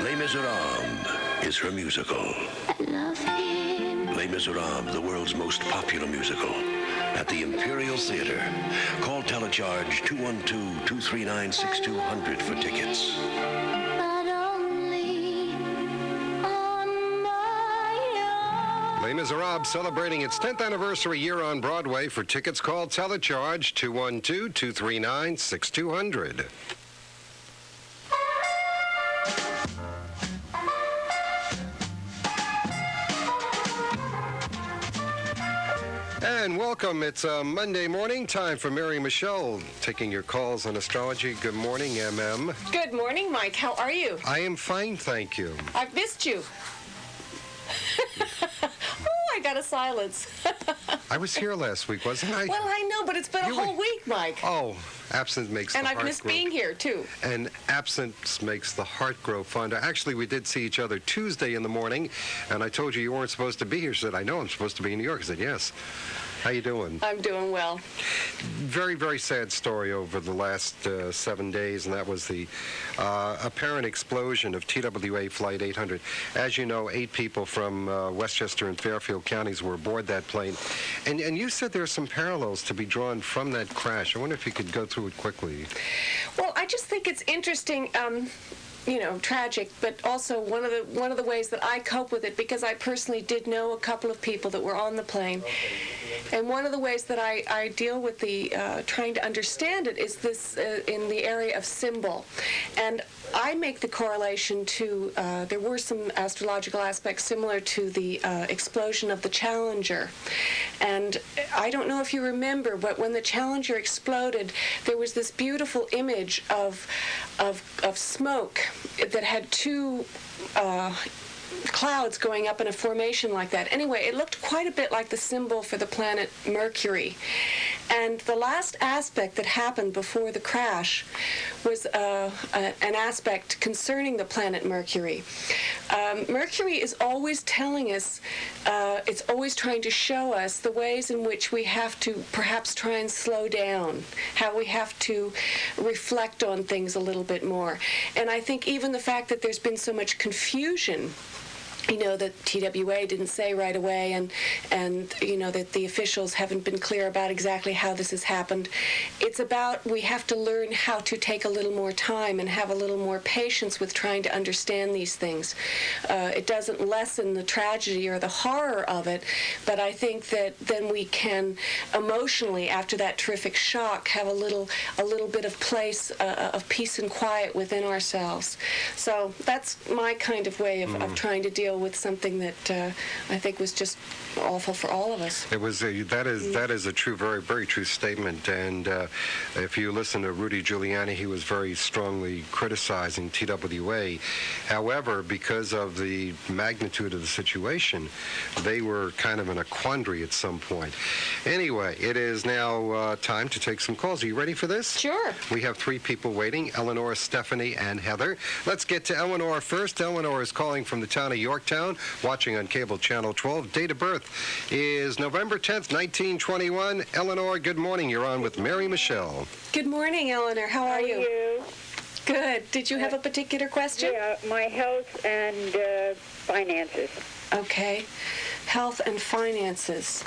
Les Miserables is her musical. I love him. Les Miserables, the world's most popular musical, at the Imperial Theater. Call Telecharge 212-239-6200 for tickets. But only on my own. Les Miserables celebrating its 10th anniversary year on Broadway. For tickets, call Telecharge 212-239-6200. And welcome. It's a Monday morning. Time for Mary Michele taking your calls on astrology. Good morning, MM. Good morning, Mike. How are you? I am fine, thank you. I've missed you. Oh, I got a silence. I was here last week, wasn't I? Well, I know, but it's been a You whole were- week, Mike. Oh, absence makes And the I've heart missed grow. being here, too. And absence makes the heart grow fonder. Actually, we did see each other Tuesday in the morning, and I told you weren't supposed to be here. She said, I know, I'm supposed to be in New York. I said, yes. How you doing? I'm doing well. Very, very sad story over the last 7 days, and that was the apparent explosion of TWA Flight 800. As you know, 8 people from Westchester and Fairfield counties were aboard that plane. And you said there are some parallels to be drawn from that crash. I wonder if you could go through it quickly. Well, I just think it's interesting, tragic, but also one of the ways that I cope with it, because I personally did know a couple of people that were on the plane. And one of the ways that I deal with the trying to understand it is this in the area of symbol. And I make the correlation to, there were some astrological aspects similar to the explosion of the Challenger. And I don't know if you remember, but when the Challenger exploded, there was this beautiful image of smoke that had two clouds going up in a formation like that. Anyway, it looked quite a bit like the symbol for the planet Mercury. And the last aspect that happened before the crash was an aspect concerning the planet Mercury. Mercury is always telling us, it's always trying to show us the ways in which we have to perhaps try and slow down, how we have to reflect on things a little bit more. And I think even the fact that there's been so much confusion, that TWA didn't say right away, and that the officials haven't been clear about exactly how this has happened. It's about we have to learn how to take a little more time and have a little more patience with trying to understand these things. It doesn't lessen the tragedy or the horror of it, but I think that then we can emotionally, after that terrific shock, have a little bit of place of peace and quiet within ourselves. So that's my kind of way of trying to deal with something that I think was just awful for all of us. It was that is a true, very, very true statement. And if you listen to Rudy Giuliani, he was very strongly criticizing TWA. However, because of the magnitude of the situation, they were kind of in a quandary at some point. Anyway, it is now time to take some calls. Are you ready for this? Sure. We have 3 people waiting: Eleanor, Stephanie, and Heather. Let's get to Eleanor first. Eleanor is calling from the town of Yorktown, watching on cable channel 12. Date of birth is November 10th, 1921. Eleanor, good morning. You're on with Mary Michele. Good morning, Eleanor. How are you? Good. Did you have a particular question? Yeah, my health and finances. Okay. Health and finances.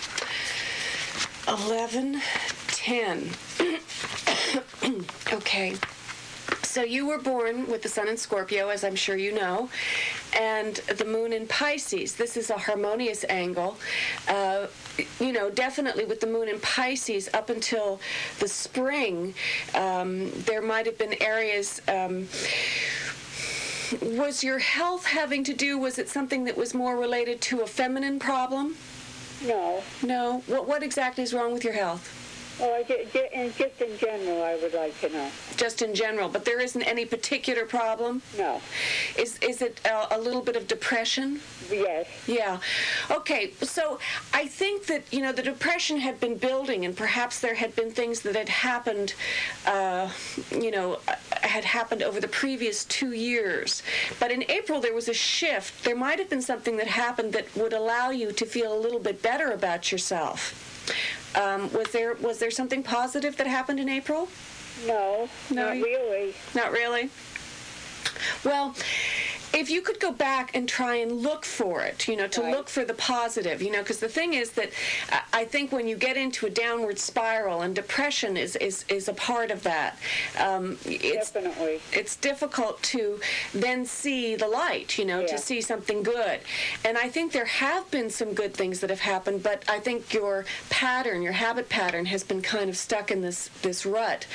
11:10. Okay. So you were born with the sun in Scorpio, as I'm sure you know, and the moon in Pisces. This is a harmonious angle. Definitely with the moon in Pisces up until the spring, there might have been areas. Was your health having to do, was it something that was more related to a feminine problem? No. No? What exactly is wrong with your health? Oh, just in general, I would like to know. Just in general, but there isn't any particular problem? No. Is it a little bit of depression? Yes. Yeah. Okay, so I think that, the depression had been building, and perhaps there had been things that had happened, had happened over the previous 2 years. But in April, there was a shift. There might have been something that happened that would allow you to feel a little bit better about yourself. Was there something positive that happened in April? No, not really. Not really? Well, if you could go back and try and look for it, to Right. look for the positive, because the thing is that I think when you get into a downward spiral, and depression is a part of that, Definitely. it's difficult to then see the light, Yeah. to see something good. And I think there have been some good things that have happened, but I think your habit pattern has been kind of stuck in this rut.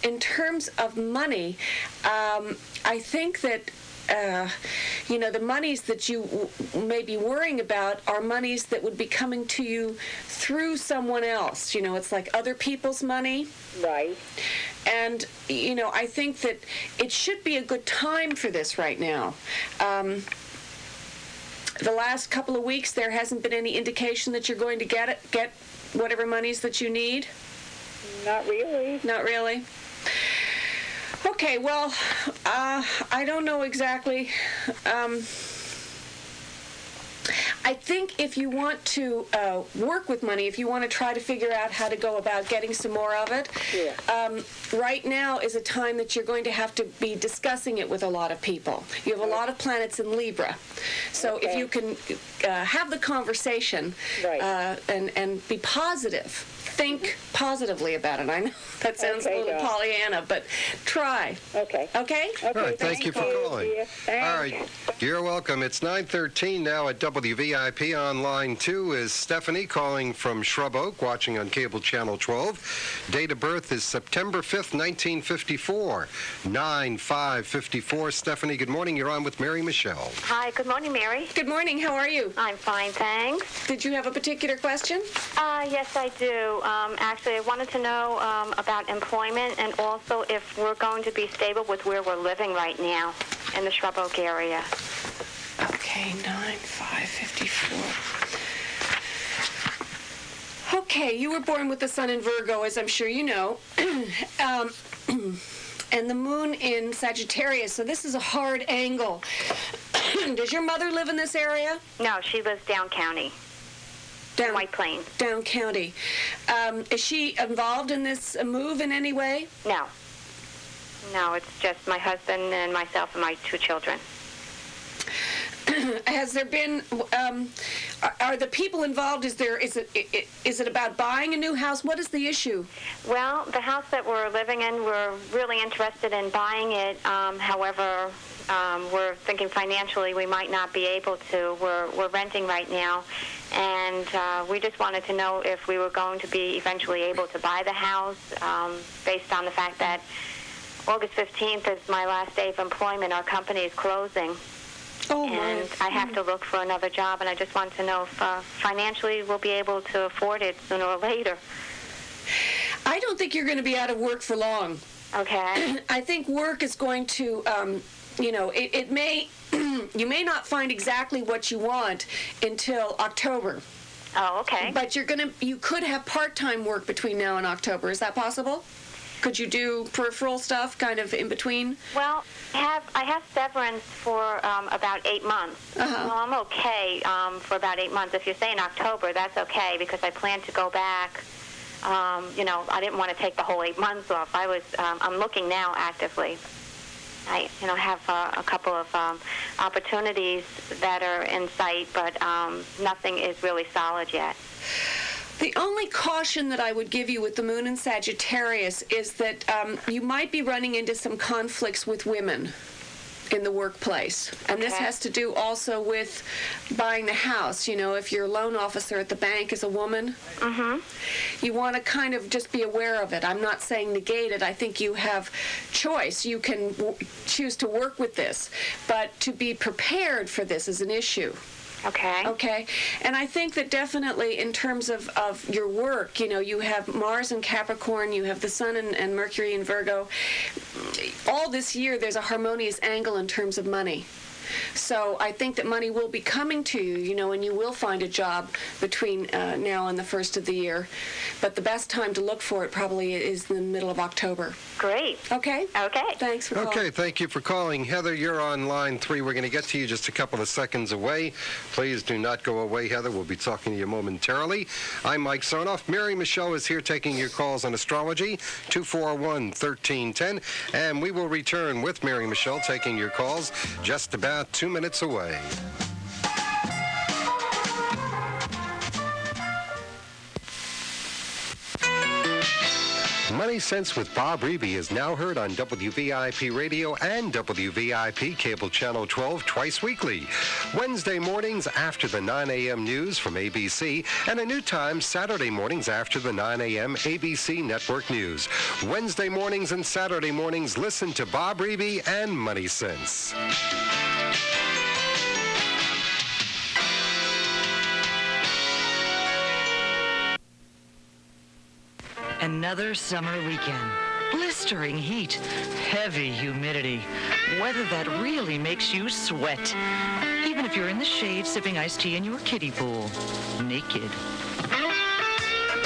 In terms of money, I think that the monies that you may be worrying about are monies that would be coming to you through someone else. It's like other people's money. Right. And, I think that it should be a good time for this right now. The last couple of weeks, there hasn't been any indication that you're going to get whatever monies that you need? Not really. Not really? Okay, well, I don't know exactly. I think if you want to work with money, if you want to try to figure out how to go about getting some more of it, Yeah. right now is a time that you're going to have to be discussing it with a lot of people. You have a lot of planets in Libra. So if Okay. you can have the conversation Right. and be positive, think positively about it. I know that sounds Okay, a little yeah. Pollyanna, but try. Okay. Okay? All right, thank you for calling. dear. Thanks. All right, you're welcome. It's 9:13 now at WVIP. On line 2 is Stephanie calling from Shrub Oak, watching on cable channel 12. Date of birth is September 5th, 1954. 9/5/54. Stephanie, good morning. You're on with Mary Michele. Hi, good morning, Mary. Good morning. How are you? I'm fine, thanks. Did you have a particular question? Yes, I do. Actually, I wanted to know about employment and also if we're going to be stable with where we're living right now in the Shrub Oak area. Okay, 9/5/54. Okay, you were born with the sun in Virgo, as I'm sure you know, and the moon in Sagittarius, so this is a hard angle. Does your mother live in this area? No, she lives down county, Down, White Plains. down county. Is she involved in this move in any way? No. No, it's just my husband and myself and my 2 children. Has there been? Are the people involved? Is it about buying a new house? What is the issue? Well, the house that we're living in, we're really interested in buying it. However, we're thinking financially we might not be able to. We're renting right now, and we just wanted to know if we were going to be eventually able to buy the house based on the fact that August 15th is my last day of employment. Our company is closing. Oh, And I have to look for another job, and I just want to know if financially we'll be able to afford it sooner or later. I don't think you're going to be out of work for long. Okay. I think work is going to, it may, you may not find exactly what you want until October. Oh, okay. But you could have part-time work between now and October. Is that possible? Could you do peripheral stuff kind of in between? Well, I have severance for about 8 months. Uh-huh. Well, I'm okay for about 8 months. If you're saying October, that's okay because I plan to go back. I didn't want to take the whole 8 months off. I'm looking now actively. I have a couple of opportunities that are in sight, but nothing is really solid yet. The only caution that I would give you with the moon in Sagittarius is that you might be running into some conflicts with women in the workplace. And this Okay. has to do also with buying the house. If your loan officer at the bank is a woman, you want to kind of just be aware of it. I'm not saying negate it. I think you have choice. You can choose to work with this. But to be prepared for this is an issue. Okay. Okay, and I think that definitely in terms of your work, you have Mars in Capricorn, you have the Sun and Mercury in Virgo. All this year there's a harmonious angle in terms of money. So I think that money will be coming to you, and you will find a job between now and the first of the year. But the best time to look for it probably is the middle of October. Great. Okay? Okay. Thanks for calling. Okay, thank you for calling. Heather, you're on line 3. We're going to get to you just a couple of seconds away. Please do not go away, Heather. We'll be talking to you momentarily. I'm Mike Sonoff. Mary Michele is here taking your calls on astrology, 241-1310. And we will return with Mary Michele taking your calls just about 2 minutes away. Money Sense with Bob Reeby is now heard on WVIP Radio and WVIP Cable Channel 12 twice weekly. Wednesday mornings after the 9 a.m. news from ABC, and a new time Saturday mornings after the 9 a.m. ABC Network News. Wednesday mornings and Saturday mornings, listen to Bob Reeby and Money Sense. Another summer weekend. Blistering heat, heavy humidity, weather that really makes you sweat. Even if you're in the shade sipping iced tea in your kiddie pool, naked.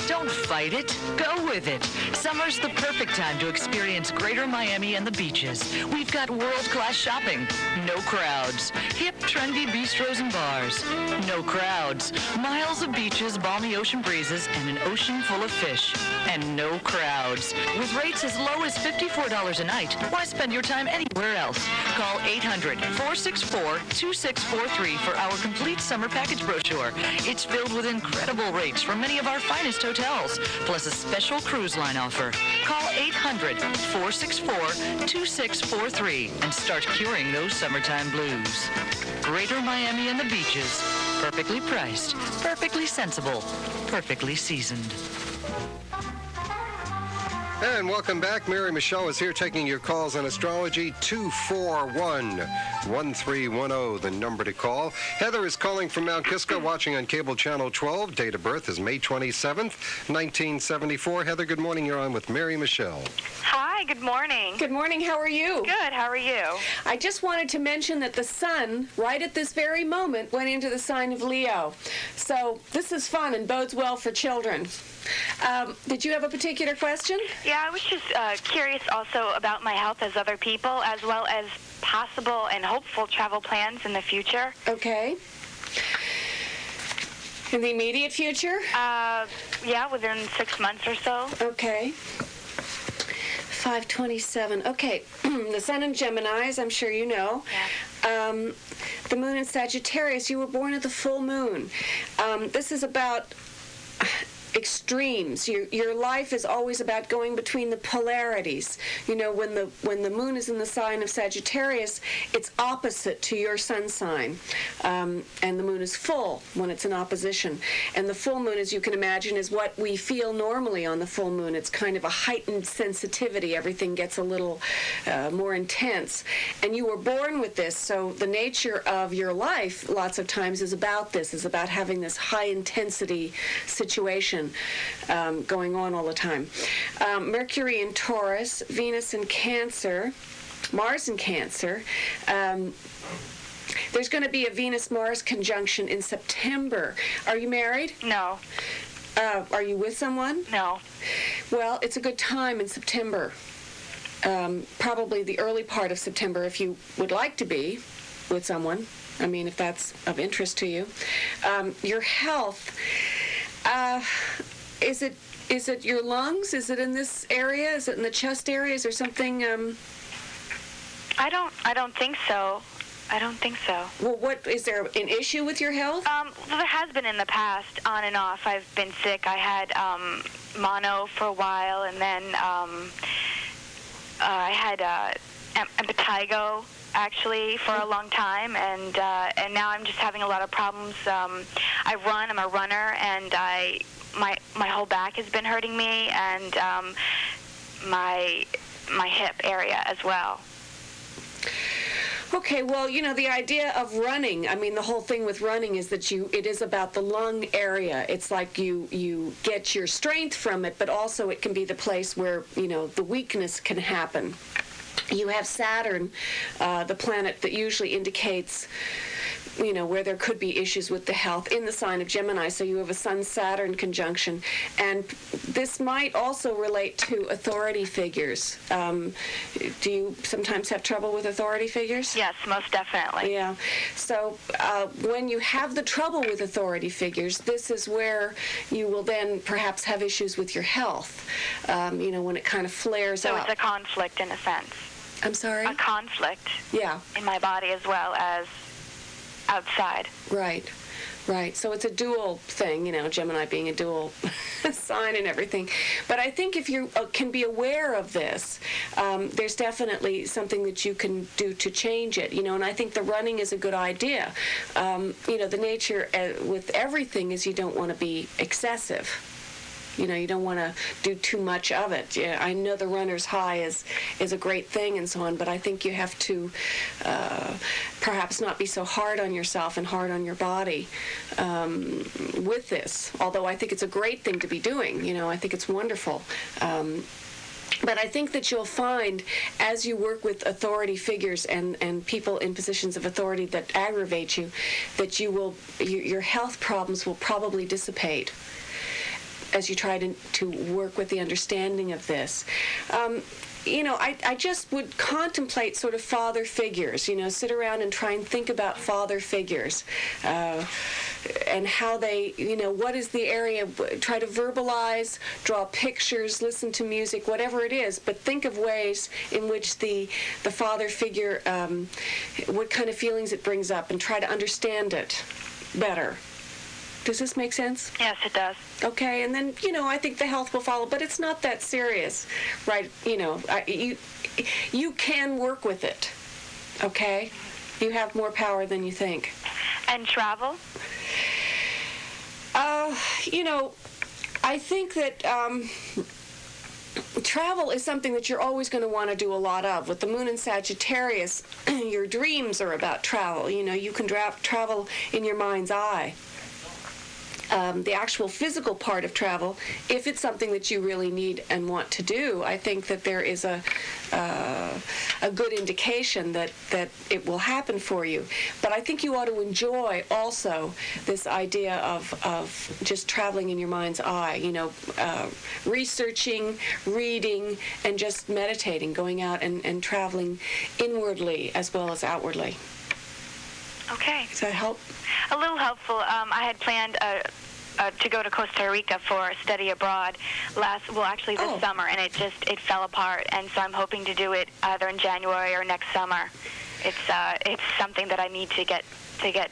Don't fight it. Go with it. Summer's the perfect time to experience Greater Miami and the beaches. We've got world-class shopping. No crowds. Hip, trendy bistros and bars. No crowds. Miles of beaches, balmy ocean breezes, and an ocean full of fish. And no crowds. With rates as low as $54 a night, why spend your time anywhere else? Call 800-464-2643 for our complete summer package brochure. It's filled with incredible rates from many of our finest hotels, plus a special cruise line offer. Call 800-464-2643 and start curing those summertime blues. Greater Miami and the beaches. Perfectly priced, perfectly sensible, perfectly seasoned. And welcome back. Mary Michele is here taking your calls on astrology, 241-1310, the number to call. Heather is calling from Mount Kisco, watching on Cable Channel 12. Date of birth is May 27th, 1974. Heather, good morning. You're on with Mary Michele. Hi, good morning. Good morning. How are you? Good, how are you? I just wanted to mention that the sun, right at this very moment, went into the sign of Leo. So this is fun and bodes well for children. Did you have a particular question? Yeah, I was just curious also about my health as other people, as well as possible and hopeful travel plans in the future. Okay. In the immediate future? Yeah, within 6 months or so. Okay. 527. Okay. The sun in Gemini, as I'm sure you know. Yeah. The moon in Sagittarius. You were born at the full moon. This is about extremes. Your life is always about going between the polarities. You know, when the moon is in the sign of Sagittarius, it's opposite to your sun sign, and the moon is full when it's in opposition. And the full moon, as you can imagine, is what we feel normally on the full moon. It's kind of a heightened sensitivity. Everything gets a little more intense. And you were born with this, so the nature of your life lots of times is about this, is about having this high intensity situation going on all the time. Mercury in Taurus, Venus in Cancer, Mars in Cancer. There's going to be a Venus-Mars conjunction in September. Are you married? No. Are you with someone? No. Well, it's a good time in September. Probably the early part of September if you would like to be with someone. I mean, if that's of interest to you. Your health... Is it your lungs? Is it in this area? Is it in the chest area? Is there something? I don't think so. I don't think so. Well, what is there an issue with your health? There has been in the past, on and off. I've been sick. I had mono for a while, and then I had impetigo actually for a long time, and now I'm just having a lot of problems. I run. I'm a runner, and my whole back has been hurting me, and my hip area as well. Okay, well, you know, the idea of running, I mean, the whole thing with running is that it is about the lung area. It's like you get your strength from it, but also it can be the place where, you know, the weakness can happen. You have Saturn, the planet that usually indicates, where there could be issues with the health in the sign of Gemini. So you have a Sun-Saturn conjunction. And this might also relate to authority figures. Do you sometimes have trouble with authority figures? Yes, most definitely. Yeah. So when you have the trouble with authority figures, this is where you will then perhaps have issues with your health, when it kind of flares up. So it's a conflict in a sense. I'm sorry? A conflict in my body as well as outside. Right. So it's a dual thing, Gemini being a dual sign and everything. But I think if you can be aware of this, there's definitely something that you can do to change it, and I think the running is a good idea. The nature with everything is you don't want to be excessive. You don't want to do too much of it. Yeah, I know the runner's high is a great thing and so on, but I think you have to perhaps not be so hard on yourself and hard on your body with this. Although I think it's a great thing to be doing. I think it's wonderful. But I think that you'll find, as you work with authority figures and people in positions of authority that aggravate you, that your health problems will probably dissipate as you try to work with the understanding of this. I just would contemplate sort of father figures, sit around and try and think about father figures and how they, what is the area, try to verbalize, draw pictures, listen to music, whatever it is, but think of ways in which the father figure, what kind of feelings it brings up, and try to understand it better. Does this make sense? Yes, it does. Okay, and then, I think the health will follow, but it's not that serious, right? You can work with it, okay? You have more power than you think. And travel? I think that travel is something that you're always going to want to do a lot of. With the moon in Sagittarius, your dreams are about travel. You can travel in your mind's eye. The actual physical part of travel, if it's something that you really need and want to do, I think that there is a good indication that it will happen for you. But I think you ought to enjoy also this idea of just traveling in your mind's eye, researching, reading, and just meditating, going out and traveling inwardly as well as outwardly. Okay. Does that help? A little helpful. I had planned to go to Costa Rica for a study abroad this summer, and it fell apart, and so I'm hoping to do it either in January or next summer. It's something that I need to get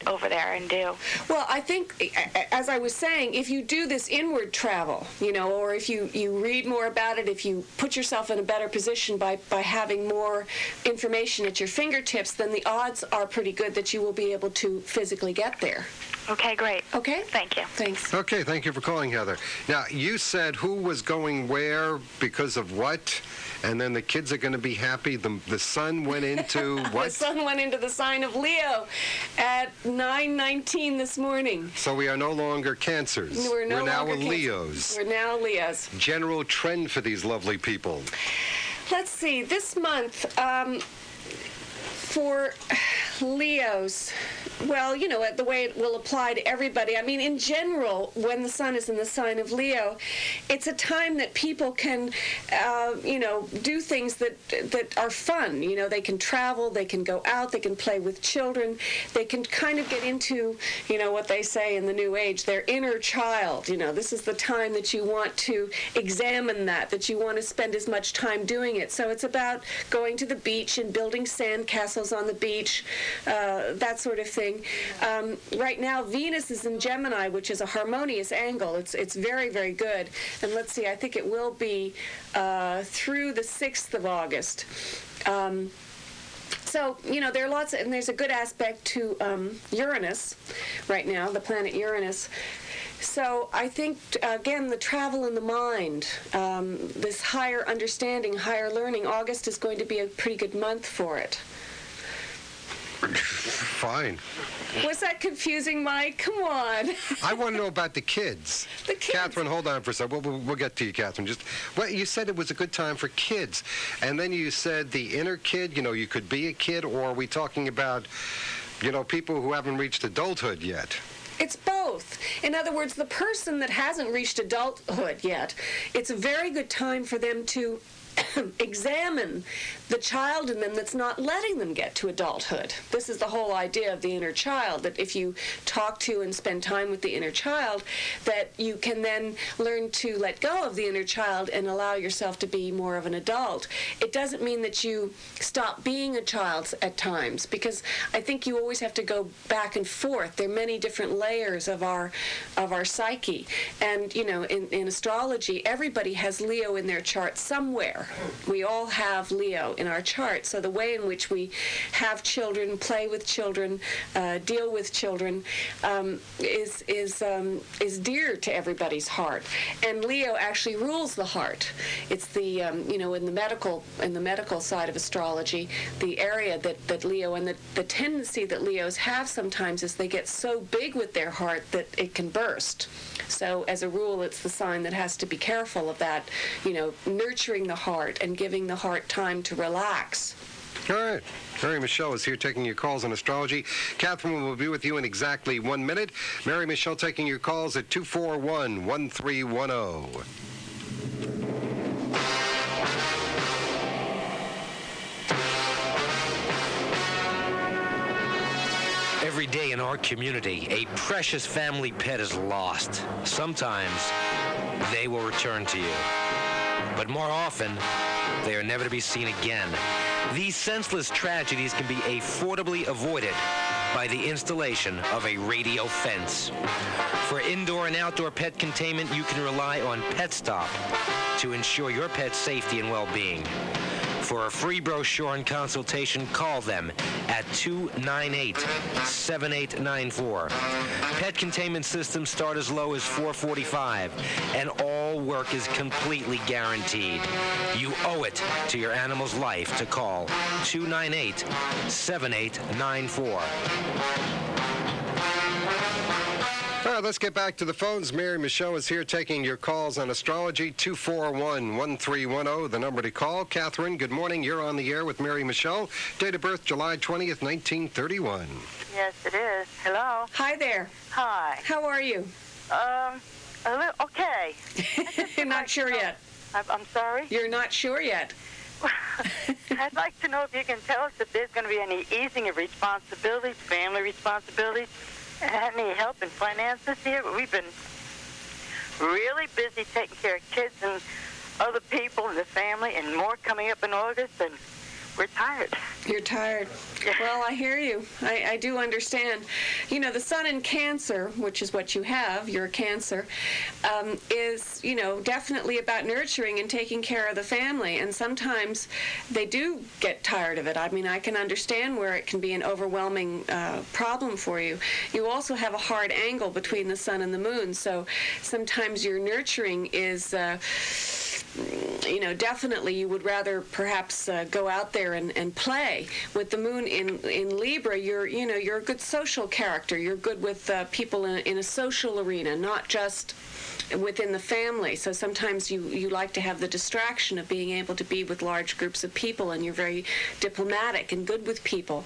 over there and do. Well, I think, as I was saying, if you do this inward travel, or if you read more about it, if you put yourself in a better position by having more information at your fingertips, then the odds are pretty good that you will be able to physically get there. Okay, great. Okay? Thank you. Thanks. Okay, thank you for calling, Heather. Now, you said who was going where because of what, and then the kids are going to be happy. The sun went into what? The sun went into the sign of Leo at 9:19 this morning. So we are no longer Cancers. We're now Cancers. Leos. We're now Leos. General trend for these lovely people. Let's see. This month, for Leos, well, the way it will apply to everybody. I mean, in general, when the sun is in the sign of Leo, it's a time that people can, do things that are fun. They can travel, they can go out, they can play with children, they can kind of get into, what they say in the New Age, their inner child. This is the time that you want to examine that you want to spend as much time doing it. So it's about going to the beach and building sand castles on the beach, that sort of thing. Right now, Venus is in Gemini, which is a harmonious angle. It's very, very good. And let's see, I think it will be through the 6th of August. So, there are lots, and there's a good aspect to Uranus right now, the planet Uranus. So I think, again, the travel in the mind, this higher understanding, higher learning, August is going to be a pretty good month for it. Fine. Was that confusing, Mike? Come on. I want to know about the kids. The kids. Catherine, hold on for a second. We'll get to you, Catherine. You said it was a good time for kids, and then you said the inner kid. You could be a kid, or are we talking about, people who haven't reached adulthood yet? It's both. In other words, the person that hasn't reached adulthood yet, it's a very good time for them to examine the child in them that's not letting them get to adulthood. This is the whole idea of the inner child, that if you talk to and spend time with the inner child, that you can then learn to let go of the inner child and allow yourself to be more of an adult. It doesn't mean that you stop being a child at times, because I think you always have to go back and forth. There are many different layers of our psyche. And, in astrology, everybody has Leo in their chart somewhere. We all have Leo in our chart. So the way in which we have children, play with children, deal with children, is dear to everybody's heart. And Leo actually rules the heart. It's the in the medical side of astrology, the area that Leo, and the tendency that Leos have sometimes is they get so big with their heart that it can burst. So as a rule, it's the sign that has to be careful of that, nurturing the heart and giving the heart time to relax. All right. Mary Michele is here taking your calls on astrology. Catherine will be with you in exactly 1 minute. Mary Michele taking your calls at 241-1310. Every day in our community, a precious family pet is lost. Sometimes they will return to you, but more often, they are never to be seen again. These senseless tragedies can be affordably avoided by the installation of a radio fence. For indoor and outdoor pet containment, you can rely on PetStop to ensure your pet's safety and well-being. For a free brochure and consultation, call them at 298-7894. Pet containment systems start as low as $445, and all work is completely guaranteed. You owe it to your animal's life to call 298-7894. All right, let's get back to the phones. Mary Michele is here taking your calls on astrology, 241-1310, the number to call. Catherine, good morning. You're on the air with Mary Michele. Date of birth, July 20th, 1931. Yes, it is. Hello. Hi there. Hi. How are you? A little, okay. You're not sure yet. I'm sorry? You're not sure yet. I'd like to know if you can tell us if there's going to be any easing of responsibilities, family responsibilities, and any help in finances here. We've been really busy taking care of kids and other people in the family, and more coming up in August, and we're tired. You're tired. Well, I hear you. I do understand. The sun in Cancer, which is what you have, you're a Cancer, is, definitely about nurturing and taking care of the family. And sometimes they do get tired of it. I mean, I can understand where it can be an overwhelming problem for you. You also have a hard angle between the sun and the moon. So sometimes your nurturing is... definitely you would rather perhaps go out there and play. With the moon in Libra, you're a good social character. You're good with people in a social arena, not just within the family. So sometimes you like to have the distraction of being able to be with large groups of people, and you're very diplomatic and good with people.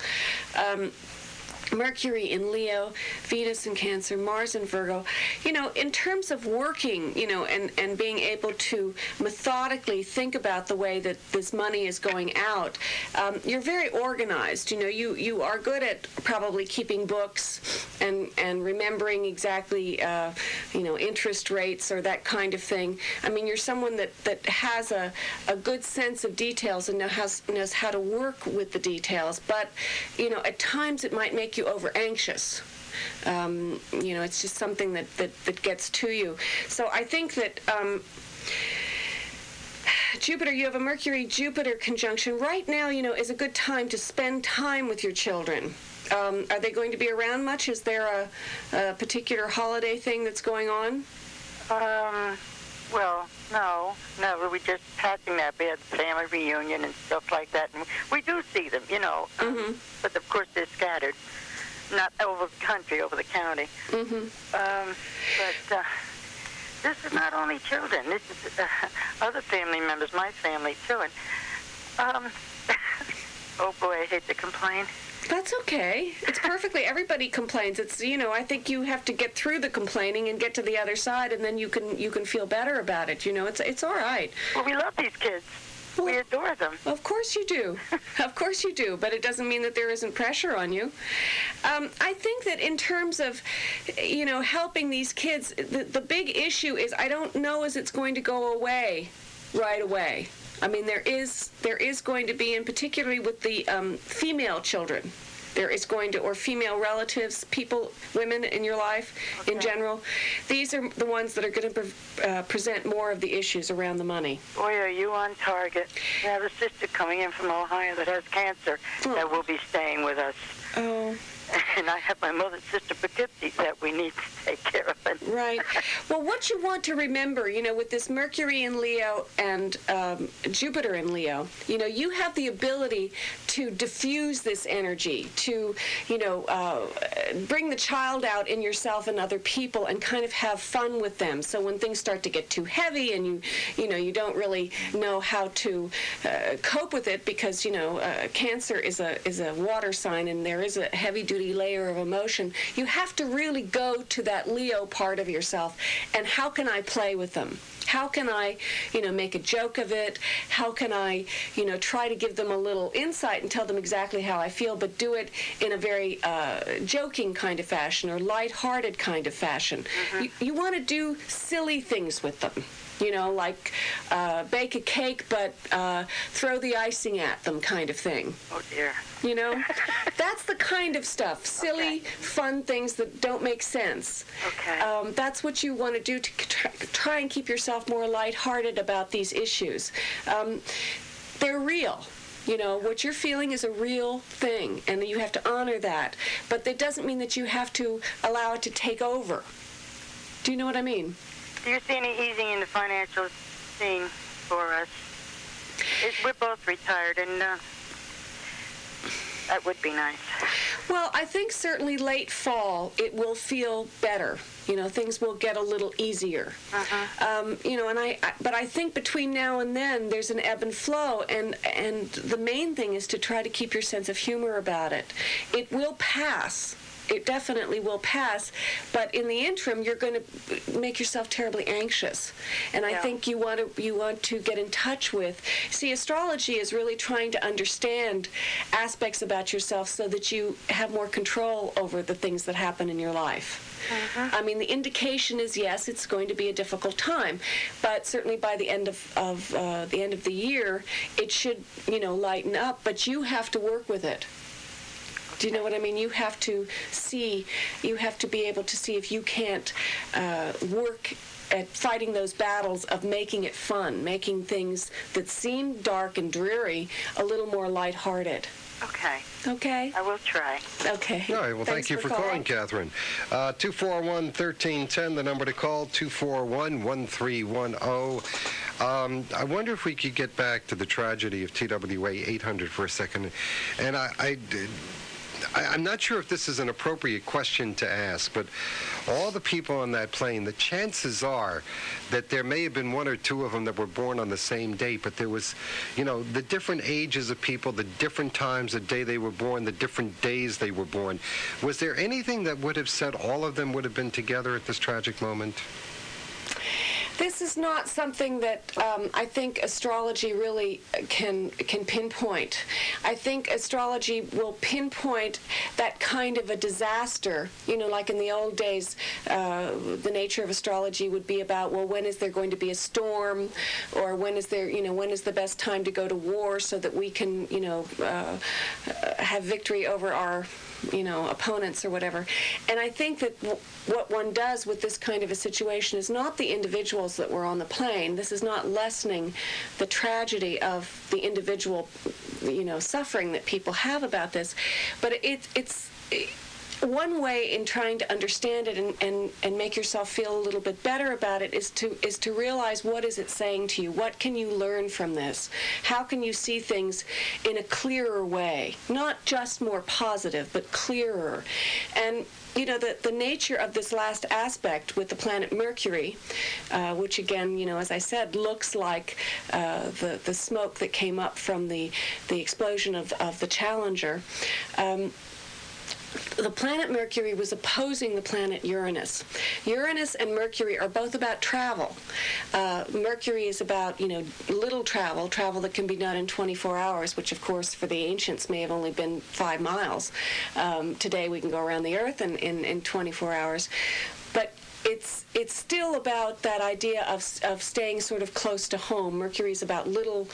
Mercury in Leo, Venus in Cancer, Mars in Virgo. In terms of working, and being able to methodically think about the way that this money is going out, you're very organized. You are good at probably keeping books and remembering exactly, interest rates or that kind of thing. I mean, you're someone that has a good sense of details and knows how to work with the details. But, at times it might make you over anxious. It's just something that gets to you. So I think that Jupiter, you have a Mercury-Jupiter conjunction. Right now, is a good time to spend time with your children. Are they going to be around much? Is there a particular holiday thing that's going on? Well, no, we're just passing that. We had family reunion and stuff like that, and we do see them, Mm-hmm. But of course they're scattered. not over the country, over the county. Mm-hmm. But this is not only children. This is other family members, my family, too. And, oh, boy, I hate to complain. That's okay. It's perfectly. Everybody complains. It's, I think you have to get through the complaining and get to the other side, and then you can feel better about it. It's all right. Well, we love these kids. We adore them. Of course you do. Of course you do. But it doesn't mean that there isn't pressure on you. I think that in terms of, helping these kids, the big issue is I don't know as it's going to go away right away. I mean, there is going to be, and particularly with the female children, there is going to, or female relatives, people, women in your life in general, these are the ones that are going to present more of the issues around the money. Boy, are you on target. I have a sister coming in from Ohio that has cancer that will be staying with us. Oh. And I have my mother's sister Poughkeepsie that we need to take care of. Right. Well, what you want to remember, with this Mercury in Leo and Jupiter in Leo, you have the ability to diffuse this energy, to, bring the child out in yourself and other people and kind of have fun with them. So when things start to get too heavy and you don't really know how to cope with it because, Cancer is a water sign and there is a heavy-duty layer of emotion, you have to really go to that Leo part of yourself and how can I play with them? How can I, make a joke of it? How can I, try to give them a little insight and tell them exactly how I feel, but do it in a very joking kind of fashion or lighthearted kind of fashion. Mm-hmm. You want to do silly things with them. Like bake a cake, but throw the icing at them kind of thing. Oh, dear. That's the kind of stuff. Silly, fun things that don't make sense. Okay. That's what you want to do to try and keep yourself more lighthearted about these issues. They're real. What you're feeling is a real thing, and you have to honor that. But that doesn't mean that you have to allow it to take over. Do you know what I mean? Do you see any easing in the financial scene for us? We're both retired, and that would be nice. Well, I think certainly late fall it will feel better. Things will get a little easier. But I think between now and then there's an ebb and flow, and the main thing is to try to keep your sense of humor about it. It will pass. It definitely will pass, but in the interim, you're going to make yourself terribly anxious. And I think you want to get in touch with. See, astrology is really trying to understand aspects about yourself so that you have more control over the things that happen in your life. I mean, the indication is yes, it's going to be a difficult time, but certainly by the end of the year, it should lighten up. But you have to work with it. Do you know what I mean? You have to be able to see if you can't work at fighting those battles of making it fun, making things that seem dark and dreary a little more lighthearted. Okay. Okay? I will try. Okay. All right. Well, thank you for calling, Catherine. 241-1310, the number to call, 241-1310. I wonder if we could get back to the tragedy of TWA 800 for a second. And I'm not sure if this is an appropriate question to ask, but all the people on that plane, the chances are that there may have been one or two of them that were born on the same day, but there was, the different ages of people, the different times of day they were born, the different days they were born. Was there anything that would have said all of them would have been together at this tragic moment? This is not something that I think astrology really can pinpoint. I think astrology will pinpoint that kind of a disaster. Like in the old days, the nature of astrology would be about, well, when is there going to be a storm, or when is the best time to go to war so that we can, have victory over our opponents or whatever. And I think that what one does with this kind of a situation is not the individuals that were on the plane. This is not lessening the tragedy of the individual, suffering that people have about this. But one way in trying to understand it and make yourself feel a little bit better about it is to realize, what is it saying to you? What can you learn from this? How can you see things in a clearer way? Not just more positive, but clearer. And the nature of this last aspect with the planet Mercury, which again, as I said, looks like the smoke that came up from the explosion of the Challenger. The planet Mercury was opposing the planet Uranus. Uranus and Mercury are both about travel. Mercury is about, little travel that can be done in 24 hours, which, of course, for the ancients may have only been 5 miles. Today we can go around the Earth in 24 hours. But it's still about that idea of staying sort of close to home. Mercury is about little